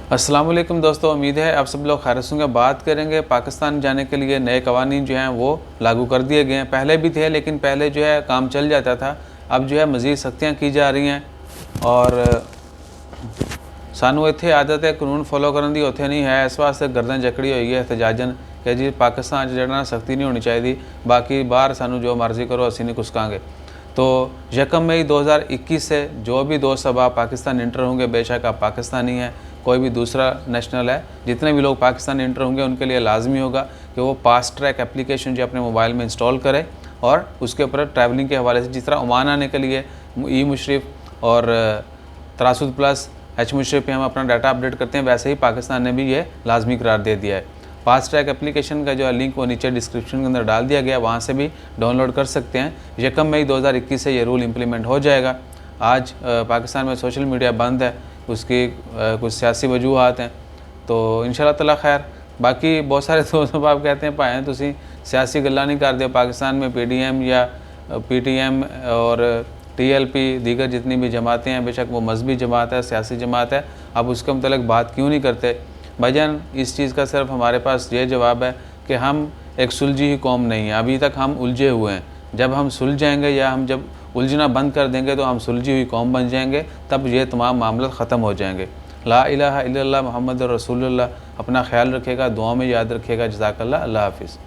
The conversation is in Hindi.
अस्सलाम वालेकुम दोस्तों, उम्मीद है आप सब लोग खैरियत से होंगे। बात करेंगे पाकिस्तान जाने के लिए नए कवानीन जो हैं वो लागू कर दिए गए हैं। पहले भी थे लेकिन पहले जो है काम चल जाता था, अब जो है मज़ीद सख्तियाँ की जा रही हैं। और सानू इत्थे आदत है कानून फॉलो करने की, उत्थे नहीं है। इस वास्ते गर्दन जकड़ी हुई है एहतजाजन कि जी पाकिस्तान जड़ना सख्ती नहीं होनी चाहिए, बाकी बाहर सानू जो मर्जी करो असी नहीं कुसकांगे। तो 1 मई 2021 से जो भी दोस्त अब आप पाकिस्तान इंटर होंगे, बेशक आप पाकिस्तानी हैं, कोई भी दूसरा नेशनल है, जितने भी लोग पाकिस्तान इंटर होंगे उनके लिए लाजमी होगा कि वो फास्ट ट्रैक एप्लीकेशन जो अपने मोबाइल में इंस्टॉल करें और उसके ऊपर ट्रैवलिंग के हवाले से जिस तरह ओमान आने के लिए ई मुशरिफ और तरासुद प्लस एच मुशरिफ पे हम अपना डाटा अपडेट करते हैं, वैसे ही पाकिस्तान ने भी ये लाजमी करार दे दिया है। फास्ट ट्रैक एप्लीकेशन का जो है लिंक वो नीचे डिस्क्रिप्शन के अंदर डाल दिया गया, वहाँ से भी डाउनलोड कर सकते हैं। 1 मई 2021 से ये रूल इम्प्लीमेंट हो जाएगा। आज पाकिस्तान में सोशल मीडिया बंद है, उसकी कुछ सियासी वजूहात हैं, तो इंशाल्लाह ताला खैर। बाकी बहुत सारे दोस्त आप कहते हैं भाएं तुसी सियासी गल्लां नहीं करते, पाकिस्तान में PDM या PTM और TLP दीगर जितनी भी जमातें हैं, बेशक वो मजहबी जमात है, सियासी जमात है, आप उसके मतलब बात क्यों नहीं करते? भाईजान इस चीज़ का सिर्फ हमारे पास ये जवाब है कि हम एक सुलझी हुई कौम नहीं है, अभी तक हम उलझे हुए हैं। जब हम सुलझ जाएंगे या हम जब उलझना बंद कर देंगे तो हम सुलझी हुई कौम बन जाएंगे, तब ये तमाम मामला ख़त्म हो जाएंगे। ला इलाहा इल्लल्लाह मुहम्मद रसूलुल्लाह। अपना ख्याल रखिएगा, दुआ में याद रखिएगा। जज़ाकल्लाह। अल्लाह हाफ़िज़।